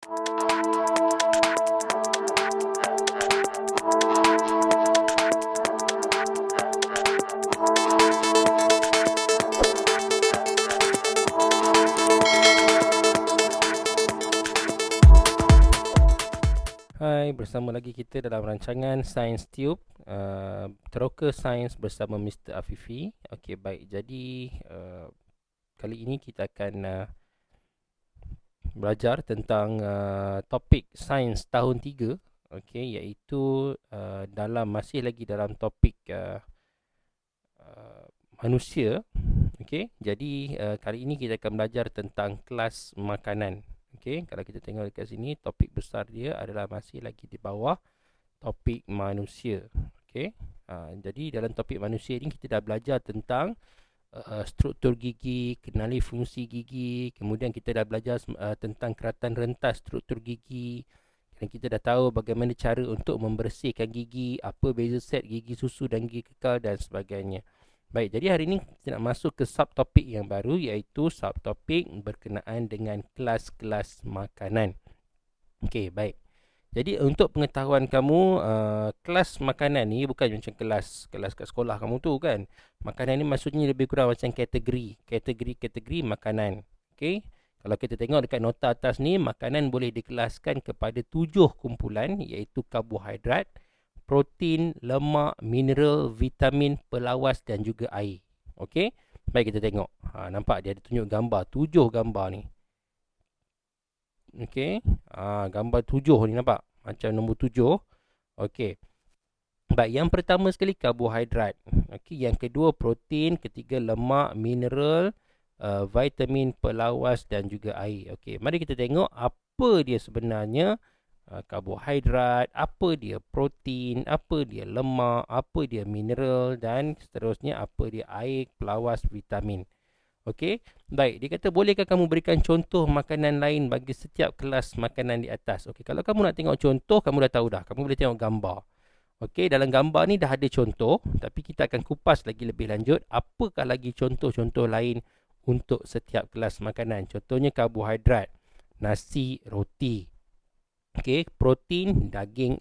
Hai, bersama lagi kita dalam rancangan Science Tube, Teroka Sains bersama Mr. Afifi. Okey, baik. Jadi kali ini kita akan belajar tentang topik sains tahun 3. Okey, iaitu masih lagi dalam topik manusia. Okey, jadi kali ini kita akan belajar tentang kelas makanan. Okey, kalau kita tengok dekat sini, topik besar dia adalah masih lagi di bawah topik manusia. Okey, jadi dalam topik manusia ini kita dah belajar tentang struktur gigi, kenali fungsi gigi, kemudian kita dah belajar tentang keratan rentas struktur gigi, dan kita dah tahu bagaimana cara untuk membersihkan gigi, apa beza set gigi susu dan gigi kekal dan sebagainya. Baik, jadi hari ini kita nak masuk ke subtopik yang baru, iaitu subtopik berkenaan dengan kelas-kelas makanan. Okey, baik. Jadi untuk pengetahuan kamu, kelas makanan ni bukan macam kelas kat sekolah kamu tu kan. Makanan ni maksudnya lebih kurang macam kategori makanan. Okey. Kalau kita tengok dekat nota atas ni, makanan boleh dikelaskan kepada 7 kumpulan, iaitu karbohidrat, protein, lemak, mineral, vitamin, pelawas dan juga air. Okey. Baik, kita tengok. Nampak dia ada tunjuk gambar, 7 gambar ni. Okey. Gambar 7 ni nampak. Macam nombor 7. Okey. Baik, yang pertama sekali karbohidrat. Okey, yang kedua protein, ketiga lemak, mineral, vitamin, pelawas dan juga air. Okey, mari kita tengok apa dia sebenarnya karbohidrat, apa dia protein, apa dia lemak, apa dia mineral dan seterusnya apa dia air, pelawas, vitamin. Okey, baik. Dia kata, bolehkah kamu berikan contoh makanan lain bagi setiap kelas makanan di atas? Okey, kalau kamu nak tengok contoh, kamu dah tahu dah. Kamu boleh tengok gambar. Okey, dalam gambar ni dah ada contoh, tapi kita akan kupas lagi lebih lanjut. Apakah lagi contoh-contoh lain untuk setiap kelas makanan? Contohnya karbohidrat, nasi, roti. Okey, protein, daging,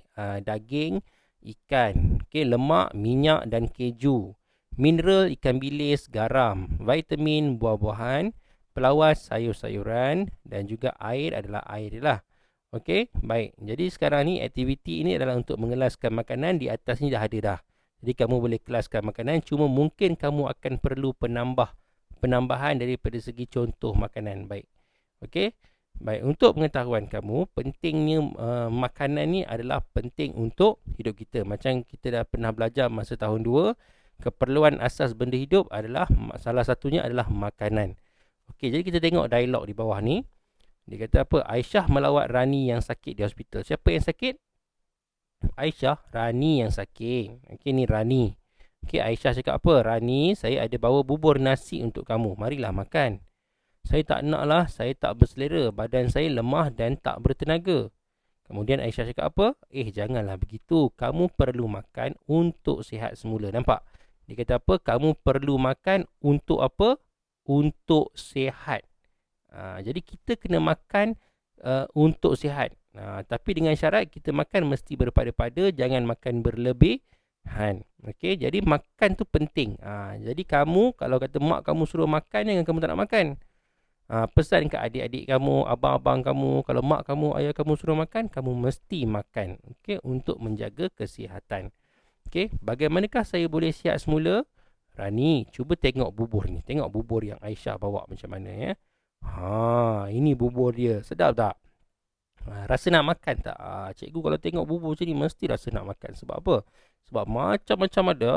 ikan. Okey, lemak, minyak dan keju. Mineral, ikan bilis, garam. Vitamin, buah-buahan. Pelawas, sayur-sayuran. Dan juga air adalah air lah. Okey, baik. Jadi sekarang ni aktiviti ini adalah untuk mengelaskan makanan. Di atas ni dah ada dah. Jadi kamu boleh kelaskan makanan. Cuma mungkin kamu akan perlu penambahan daripada segi contoh makanan. Baik. Okey. Baik, untuk pengetahuan kamu, pentingnya makanan ni adalah penting untuk hidup kita. Macam kita dah pernah belajar masa tahun 2, keperluan asas benda hidup adalah, salah satunya adalah makanan. Okey, jadi kita tengok dialog di bawah ni. Dia kata apa? Aisyah melawat Rani yang sakit di hospital. Siapa yang sakit? Aisyah, Rani yang sakit. Okey, ni Rani. Okey, Aisyah cakap apa? Rani, saya ada bawa bubur nasi untuk kamu. Marilah makan. Saya tak nak lah, saya tak berselera. Badan saya lemah dan tak bertenaga. Kemudian Aisyah cakap apa? Janganlah begitu. Kamu perlu makan untuk sihat semula. Nampak? Dia kata apa? Kamu perlu makan untuk apa? Untuk sihat. Jadi kita kena makan untuk sihat. Tapi dengan syarat kita makan mesti berpada-pada. Jangan makan berlebihan. Okey, jadi makan tu penting. Jadi kamu, kalau kata mak kamu suruh makan, jangan kamu tak nak makan. Pesan ke adik-adik kamu, abang-abang kamu, kalau mak kamu, ayah kamu suruh makan, kamu mesti makan. Okey, untuk menjaga kesihatan. Okey, bagaimanakah saya boleh sihat semula? Rani, cuba tengok bubur ni. Tengok bubur yang Aisyah bawa macam mana ya. Ini bubur dia. Sedap tak? Rasa nak makan tak? Cikgu kalau tengok bubur macam ni mesti rasa nak makan. Sebab apa? Sebab macam-macam ada.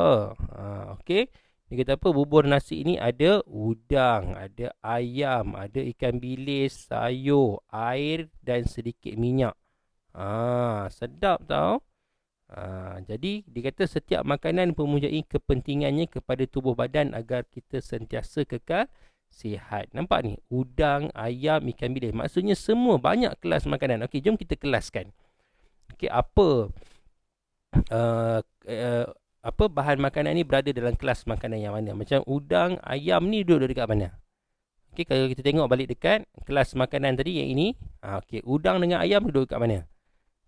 Okey. Dia kata apa? Bubur nasi ini ada udang, ada ayam, ada ikan bilis, sayur, air dan sedikit minyak. Sedap tau. Jadi dia kata setiap makanan mempunyai kepentingannya kepada tubuh badan agar kita sentiasa kekal sihat. Nampak ni? Udang, ayam, ikan bilis. Maksudnya semua banyak kelas makanan. Okey, jom kita kelaskan. Okey, apa bahan makanan ni berada dalam kelas makanan yang mana? Macam udang, ayam ni duduk dekat mana? Okey, kalau kita tengok balik dekat kelas makanan tadi yang ini, okey, udang dengan ayam duduk kat mana?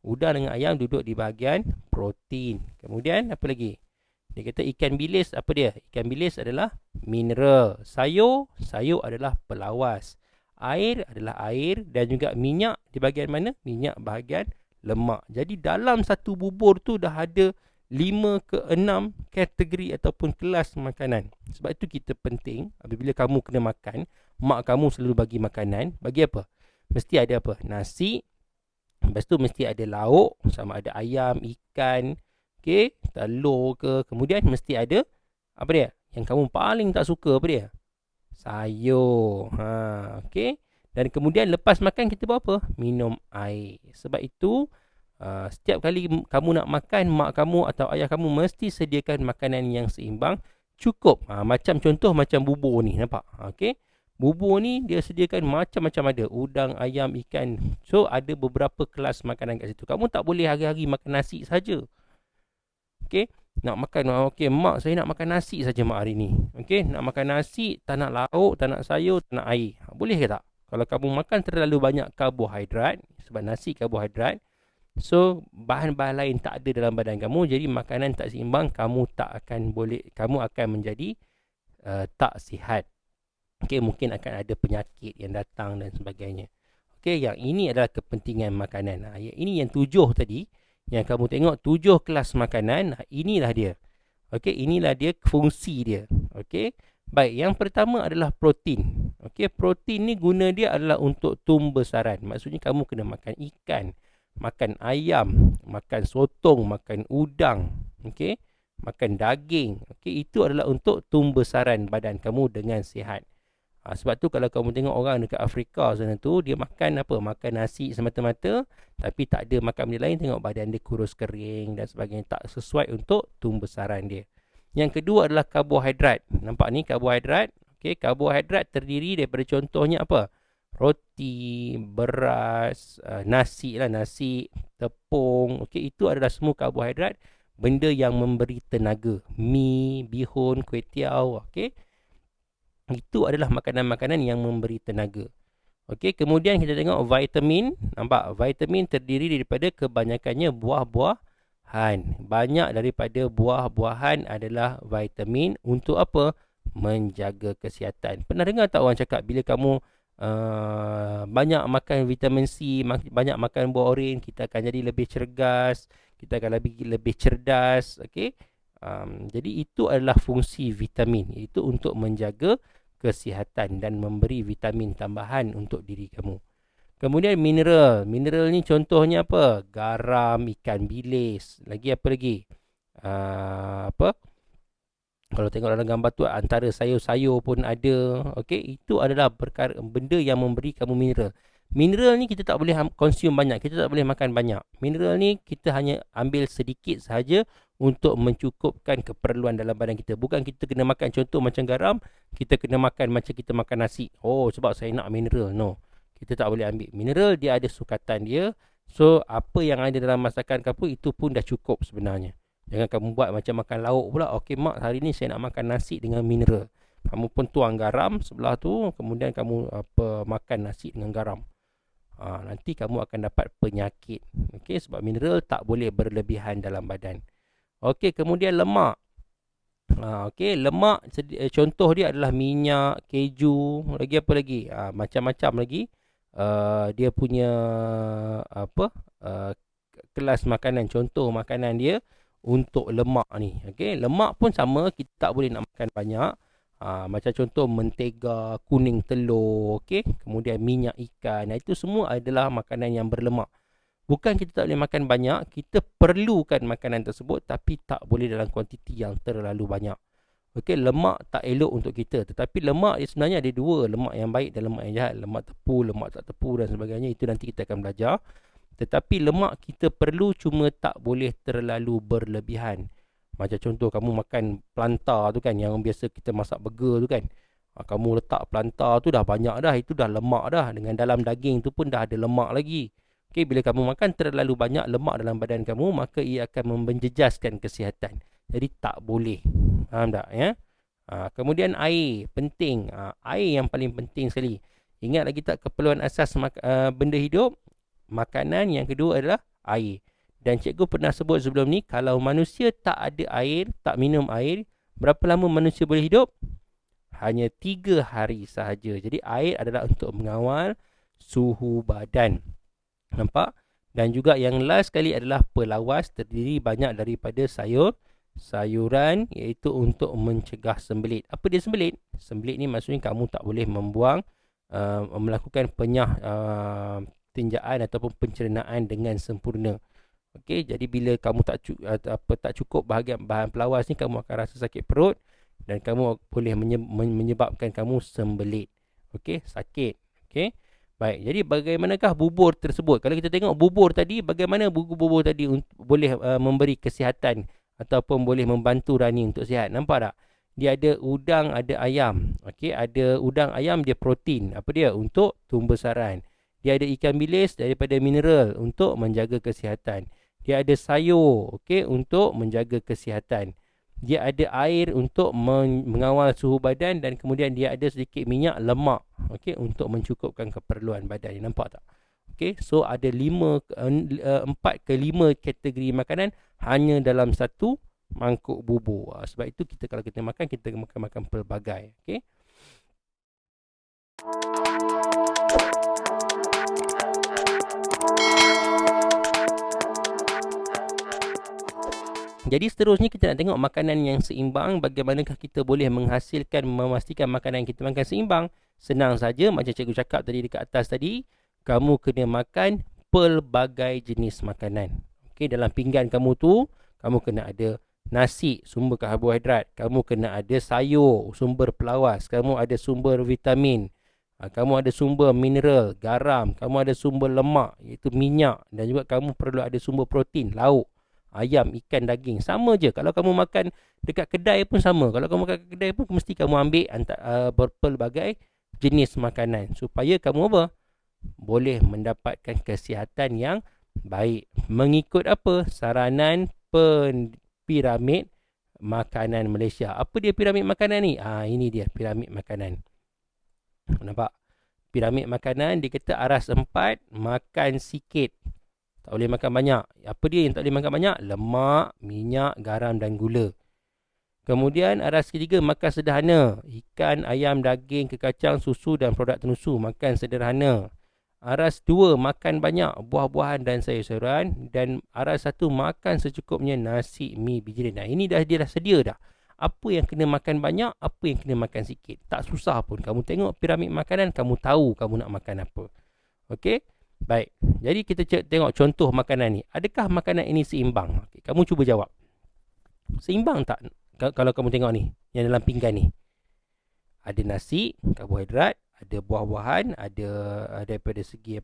Udang dengan ayam duduk di bahagian protein. Kemudian apa lagi? Dia kata ikan bilis apa dia? Ikan bilis adalah mineral. Sayur adalah pelawas. Air adalah air dan juga minyak di bahagian mana? Minyak bahagian lemak. Jadi dalam satu bubur tu dah ada 5 ke 6 kategori ataupun kelas makanan. Sebab itu kita penting apabila kamu kena makan, mak kamu selalu bagi makanan, bagi apa? Mesti ada apa? Nasi, lepas tu mesti ada lauk, sama ada ayam, ikan, okey, telur ke. Kemudian mesti ada apa dia? Yang kamu paling tak suka apa dia? Sayur. Okey. Dan kemudian lepas makan kita buat apa? Minum air. Sebab itu setiap kali kamu nak makan, mak kamu atau ayah kamu mesti sediakan makanan yang seimbang, cukup. Macam contoh macam bubur ni, nampak? Okey. Bubur ni dia sediakan macam-macam ada. Udang, ayam, ikan. So ada beberapa kelas makanan kat situ. Kamu tak boleh hari-hari makan nasi saja. Okey. Nak makan, okey, mak saya nak makan nasi saja mak hari ni. Okey, nak makan nasi, tak nak lauk, tak nak sayur, tak nak air. Boleh ke tak? Kalau kamu makan terlalu banyak karbohidrat, sebab nasi karbohidrat, so bahan-bahan lain tak ada dalam badan kamu, jadi makanan tak seimbang, kamu akan menjadi tak sihat. Okey, mungkin akan ada penyakit yang datang dan sebagainya. Okey, yang ini adalah kepentingan makanan. Ini yang 7 tadi. Yang kamu tengok 7 kelas makanan, inilah dia. Okey, inilah dia fungsi dia. Okey. Baik, yang pertama adalah protein. Okey, protein ni guna dia adalah untuk tumbesaran. Maksudnya kamu kena makan ikan, makan ayam, makan sotong, makan udang, okey, makan daging. Okey, itu adalah untuk tumbesaran badan kamu dengan sihat. Sebab tu kalau kamu tengok orang dekat Afrika sana tu, dia makan apa? Makan nasi semata-mata, tapi tak ada makan benda lain, tengok badan dia kurus kering dan sebagainya, tak sesuai untuk tumbesaran dia. Yang kedua adalah karbohidrat. Nampak ni karbohidrat. Okey, karbohidrat terdiri daripada contohnya apa? Roti, beras, nasi lah, nasi, tepung. Okey, itu adalah semua karbohidrat, benda yang memberi tenaga. Mi, bihun, kuih tiaw, okey. Itu adalah makanan-makanan yang memberi tenaga. Okey, kemudian kita tengok vitamin. Nampak? Vitamin terdiri daripada kebanyakannya buah-buahan. Banyak daripada buah-buahan adalah vitamin untuk apa? Menjaga kesihatan. Pernah dengar tak orang cakap bila kamu banyak makan vitamin C, banyak makan buah oren, kita akan jadi lebih cergas, kita akan lebih cerdas. Okey. Jadi itu adalah fungsi vitamin, iaitu untuk menjaga kesihatan dan memberi vitamin tambahan untuk diri kamu. Kemudian mineral. Mineral ni contohnya apa? Garam, ikan bilis. Lagi apa lagi? Apa? Kalau tengok dalam gambar tu, antara sayur-sayur pun ada. Okey, itu adalah benda yang memberi kamu mineral. Mineral ni kita tak boleh consume banyak, kita tak boleh makan banyak. Mineral ni kita hanya ambil sedikit sahaja untuk mencukupkan keperluan dalam badan kita. Bukan kita kena makan contoh macam garam, kita kena makan macam kita makan nasi. Oh, sebab saya nak mineral. No, kita tak boleh ambil. Mineral dia ada sukatan dia. So, apa yang ada dalam masakan kamu itu pun dah cukup sebenarnya. Jangan kamu buat macam makan lauk pula. Okey mak, hari ni saya nak makan nasi dengan mineral. Kamu pun tuang garam sebelah tu, kemudian kamu makan nasi dengan garam. Nanti kamu akan dapat penyakit. Okey, sebab mineral tak boleh berlebihan dalam badan. Okey, kemudian lemak. Okey, lemak contoh dia adalah minyak, keju, lagi apa lagi? Macam-macam lagi. Dia punya kelas makanan, contoh makanan dia untuk lemak ni. Okey, lemak pun sama, kita tak boleh nak makan banyak. Macam contoh mentega, kuning telur, okey, kemudian minyak ikan. Itu semua adalah makanan yang berlemak. Bukan kita tak boleh makan banyak, kita perlukan makanan tersebut, tapi tak boleh dalam kuantiti yang terlalu banyak. Okey, lemak tak elok untuk kita. Tetapi lemak sebenarnya ada dua, lemak yang baik dan lemak yang jahat. Lemak tepu, lemak tak tepu dan sebagainya. Itu nanti kita akan belajar. Tetapi lemak kita perlu, cuma tak boleh terlalu berlebihan. Macam contoh kamu makan plantar tu kan, yang biasa kita masak burger tu kan. Kamu letak plantar tu dah banyak dah, itu dah lemak dah. Dengan dalam daging tu pun dah ada lemak lagi. Okey, bila kamu makan terlalu banyak lemak dalam badan kamu, maka ia akan menjejaskan kesihatan. Jadi tak boleh. Faham tak ya? Kemudian air, penting. Air yang paling penting sekali. Ingat lagi tak keperluan asas benda hidup? Makanan. Yang kedua adalah air. Dan cikgu pernah sebut sebelum ni, kalau manusia tak ada air, tak minum air, berapa lama manusia boleh hidup? Hanya 3 hari sahaja. Jadi air adalah untuk mengawal suhu badan. Nampak? Dan juga yang last sekali adalah pelawas, terdiri banyak daripada sayuran, iaitu untuk mencegah sembelit. Apa dia sembelit? Sembelit ni maksudnya kamu tak boleh melakukan tinjaan ataupun pencernaan dengan sempurna. Okey, jadi bila kamu tak cukup bahan pelawas ni, kamu akan rasa sakit perut dan kamu boleh menyebabkan kamu sembelit. Okey, sakit. Okey. Baik, jadi bagaimanakah bubur tersebut? Kalau kita tengok bubur tadi, bagaimana bubur tadi boleh memberi kesihatan ataupun boleh membantu Rani untuk sihat? Nampak tak? Dia ada udang, ada ayam. Okey, ada udang, ayam, dia protein. Apa dia? Untuk tumbuh besaran. Dia ada ikan bilis daripada mineral untuk menjaga kesihatan. Dia ada sayur, okey, untuk menjaga kesihatan. Dia ada air untuk mengawal suhu badan dan kemudian dia ada sedikit minyak, lemak, okey, untuk mencukupkan keperluan badan. Nampak tak? Okey, so ada 4 ke 5 kategori makanan hanya dalam satu mangkuk bubur. Sebab itu kalau kita makan pelbagai, okey. Jadi seterusnya kita nak tengok makanan yang seimbang. Bagaimanakah kita boleh memastikan makanan yang kita makan seimbang? Senang saja, macam cikgu cakap tadi dekat atas tadi, kamu kena makan pelbagai jenis makanan. Okey, dalam pinggan kamu tu, kamu kena ada nasi, sumber karbohidrat. Kamu kena ada sayur, sumber pelawas. Kamu ada sumber vitamin. Kamu ada sumber mineral, garam. Kamu ada sumber lemak, iaitu minyak. Dan juga kamu perlu ada sumber protein, lauk. Ayam, ikan, daging. Sama je. Kalau kamu makan dekat kedai pun sama. Kalau kamu makan dekat kedai pun, mesti kamu ambil berpelbagai jenis makanan. Supaya kamu apa? Boleh mendapatkan kesihatan yang baik. Mengikut apa? Saranan piramid makanan Malaysia. Apa dia piramid makanan ni? Ini dia piramid makanan. Nampak? Piramid makanan, dia kata aras 4, makan sikit. Tak boleh makan banyak. Apa dia yang tak boleh makan banyak? Lemak, minyak, garam dan gula. Kemudian aras ketiga, makan sederhana. Ikan, ayam, daging, kekacang, susu dan produk tenusu. Makan sederhana. Aras 2, makan banyak buah-buahan dan sayur-sayuran. Dan aras 1, makan secukupnya nasi, mi, biji. Nah, ini dia dah sedia dah. Apa yang kena makan banyak, apa yang kena makan sikit. Tak susah pun. Kamu tengok piramid makanan, kamu tahu kamu nak makan apa. Okey? Baik, jadi kita tengok contoh makanan ni. Adakah makanan ini seimbang? Okay, kamu cuba jawab. Seimbang tak? Kalau kamu tengok ni, yang dalam pinggan ni. Ada nasi, karbohidrat, ada buah-buahan, ada daripada segi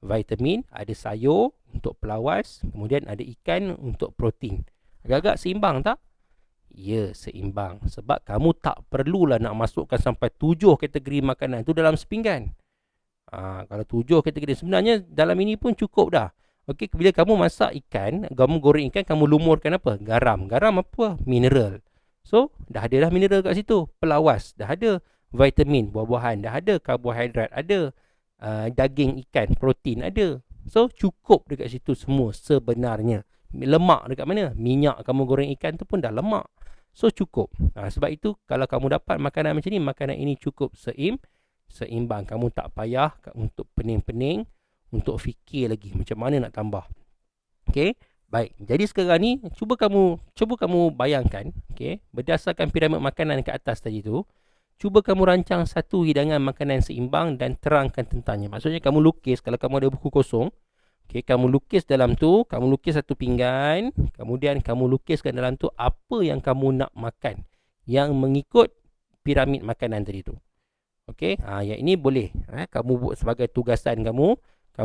vitamin, ada sayur untuk pelawas, kemudian ada ikan untuk protein. Agak-agak seimbang tak? Ya, seimbang. Sebab kamu tak perlulah nak masukkan sampai 7 kategori makanan tu dalam sepinggan. Kalau 7 kategori, sebenarnya dalam ini pun cukup dah. Okey, bila kamu masak ikan, kamu goreng ikan, kamu lumurkan apa? Garam. Garam apa? Mineral. So, dah ada dah mineral kat situ. Pelawas, dah ada vitamin, buah-buahan, dah ada karbohidrat, ada daging ikan, protein ada. So, cukup dekat situ semua sebenarnya. Lemak dekat mana? Minyak kamu goreng ikan tu pun dah lemak. So, cukup. Sebab itu, kalau kamu dapat makanan macam ni, makanan ini cukup seimbang. Kamu tak payah untuk pening-pening untuk fikir lagi macam mana nak tambah. Okey, baik. Jadi sekarang ni cuba kamu bayangkan, okey, berdasarkan piramid makanan ke atas tadi tu, cuba kamu rancang satu hidangan makanan seimbang dan terangkan tentangnya. Maksudnya kamu lukis, kalau kamu ada buku kosong, okey, kamu lukis dalam tu, kamu lukis satu pinggan, kemudian kamu lukiskan dalam tu apa yang kamu nak makan yang mengikut piramid makanan tadi tu. Okey, yang ini boleh kamu buat sebagai tugasan kamu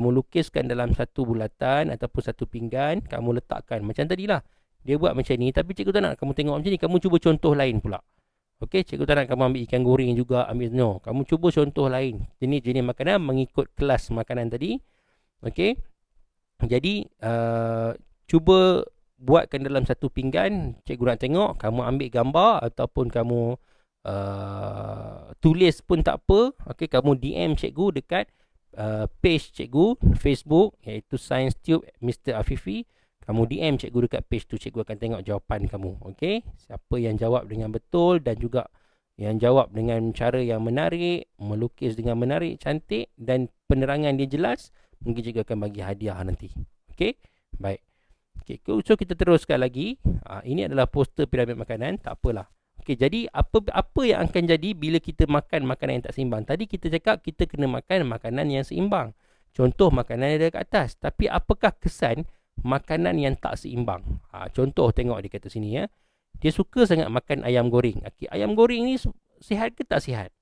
lukiskan dalam satu bulatan ataupun satu pinggan, kamu letakkan macam tadilah. Dia buat macam ni, tapi cikgu tak nak kamu tengok macam ni, kamu cuba contoh lain pula. Okey, cikgu tak nak kamu ambil ikan goreng juga, kamu cuba contoh lain. Jenis-jenis makanan mengikut kelas makanan tadi. Okey. Jadi cuba buatkan dalam satu pinggan, cikgu nak tengok, kamu ambil gambar ataupun kamu tulis pun tak apa. Okey, kamu DM cikgu dekat page cikgu Facebook, iaitu Science Tube Mr. Afifi. Kamu DM cikgu dekat page tu, cikgu akan tengok jawapan kamu. Okey, siapa yang jawab dengan betul dan juga yang jawab dengan cara yang menarik, melukis dengan menarik, cantik dan penerangan dia jelas, mungkin cikgu akan bagi hadiah nanti. Okey, baik. Okey, so kita teruskan lagi. Ini adalah poster piramid makanan, tak apalah. Okey, jadi apa yang akan jadi bila kita makan makanan yang tak seimbang? Tadi kita cakap kita kena makan makanan yang seimbang. Contoh makanan yang ada kat atas. Tapi apakah kesan makanan yang tak seimbang? Contoh tengok dia kata sini ya. Dia suka sangat makan ayam goreng. Okey, ayam goreng ni sihat ke tak sihat?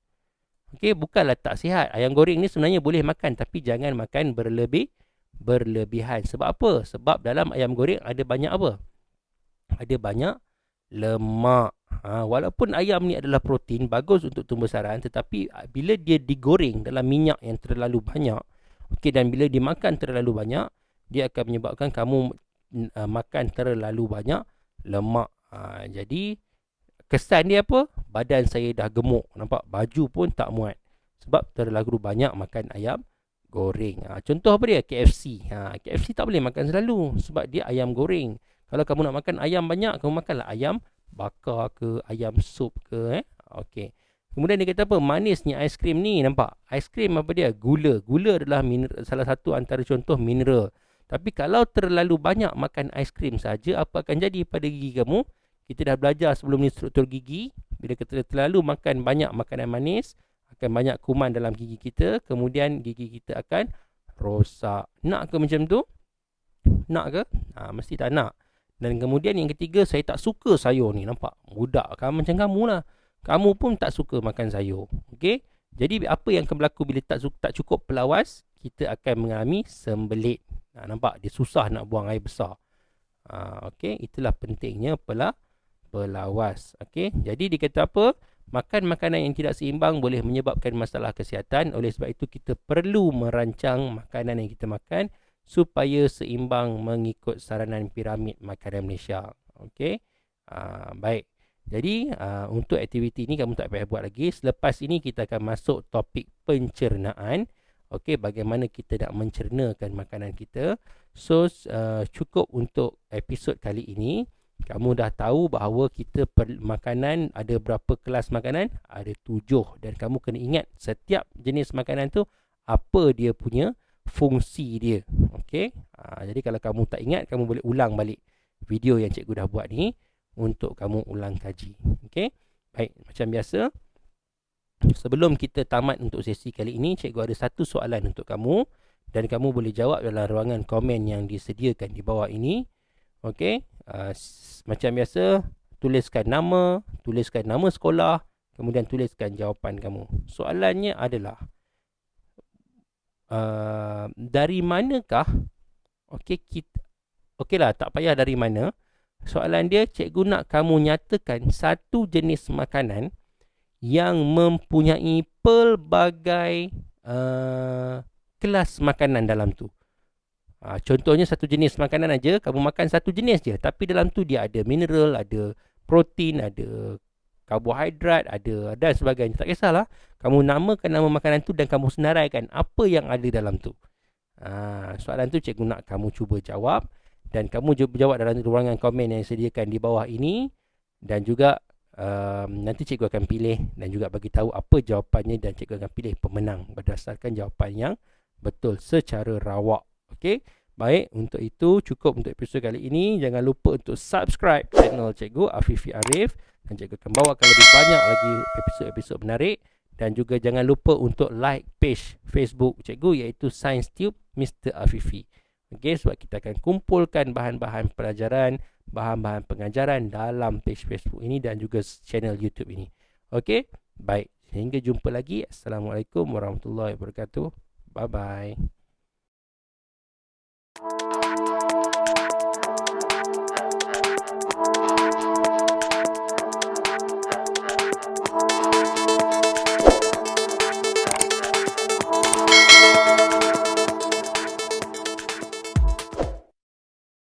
Okey, bukanlah tak sihat. Ayam goreng ni sebenarnya boleh makan, tapi jangan makan berlebihan. Sebab apa? Sebab dalam ayam goreng ada banyak apa? Ada banyak lemak. Walaupun ayam ni adalah protein, bagus untuk tumbuh besaran, tetapi bila dia digoreng dalam minyak yang terlalu banyak, okey, dan bila dimakan terlalu banyak, dia akan menyebabkan kamu makan terlalu banyak lemak. Jadi kesan dia apa? Badan saya dah gemuk. Nampak? Baju pun tak muat. Sebab terlalu banyak makan ayam goreng. Contoh apa dia? KFC. KFC tak boleh makan selalu sebab dia ayam goreng. Kalau kamu nak makan ayam banyak, kamu makanlah ayam bakar ke, ayam sup ke. Okey. Kemudian dia kata apa? Manisnya aiskrim ni. Nampak? Aiskrim apa dia? Gula. Gula adalah salah satu antara contoh mineral. Tapi kalau terlalu banyak makan aiskrim saja, apa akan jadi pada gigi kamu? Kita dah belajar sebelum ni struktur gigi. Bila kita terlalu makan banyak makanan manis, akan banyak kuman dalam gigi kita. Kemudian gigi kita akan rosak. Nak ke macam tu? Nak ke? Mesti tak nak. Dan kemudian yang ketiga, saya tak suka sayur ni. Nampak? Budak kan macam kamu lah. Kamu pun tak suka makan sayur. Okey? Jadi apa yang akan berlaku bila tak cukup pelawas? Kita akan mengalami sembelit. Nampak? Dia susah nak buang air besar. Okey? Itulah pentingnya pelawas. Okey, jadi dikata apa? Makan makanan yang tidak seimbang boleh menyebabkan masalah kesihatan. Oleh sebab itu kita perlu merancang makanan yang kita makan supaya seimbang mengikut saranan piramid makanan Malaysia. Okey. Baik. Jadi untuk aktiviti ini kamu tak payah buat lagi. Selepas ini kita akan masuk topik pencernaan. Okey, bagaimana kita nak mencernakan makanan kita. So cukup untuk episod kali ini. Kamu dah tahu bahawa kita makanan ada berapa kelas makanan? Ada 7. Dan kamu kena ingat setiap jenis makanan tu apa dia punya fungsi dia. Okey. Jadi kalau kamu tak ingat, kamu boleh ulang balik video yang cikgu dah buat ni untuk kamu ulang kaji. Okey. Baik, macam biasa, sebelum kita tamat untuk sesi kali ini, cikgu ada satu soalan untuk kamu dan kamu boleh jawab dalam ruangan komen yang disediakan di bawah ini. Okey. Macam biasa, tuliskan nama sekolah, kemudian tuliskan jawapan kamu. Soalannya adalah dari manakah? Okeylah, tak payah dari mana. Soalan dia, cikgu nak kamu nyatakan satu jenis makanan yang mempunyai pelbagai kelas makanan dalam tu. Contohnya satu jenis makanan aja, kamu makan satu jenis je, tapi dalam tu dia ada mineral, ada protein, ada karbohidrat, ada dan sebagainya. Tak kisahlah, kamu namakan nama makanan tu dan kamu senaraikan apa yang ada dalam tu. Soalan tu cikgu nak kamu cuba jawab dan kamu jawab dalam ruangan komen yang disediakan di bawah ini dan juga nanti cikgu akan pilih dan juga bagi tahu apa jawapannya dan cikgu akan pilih pemenang berdasarkan jawapan yang betul secara rawak. Okey, baik, untuk itu cukup untuk episod kali ini. Jangan lupa untuk subscribe channel cikgu Afifi Arif dan cikgu akan bawakan lebih banyak lagi episod-episod menarik. Dan juga jangan lupa untuk like page Facebook cikgu iaitu Science Tube Mr. Afifi. Okey, sebab kita akan kumpulkan bahan-bahan pelajaran, bahan-bahan pengajaran dalam page Facebook ini dan juga channel YouTube ini. Okey, baik, hingga jumpa lagi. Assalamualaikum warahmatullahi wabarakatuh. Bye bye.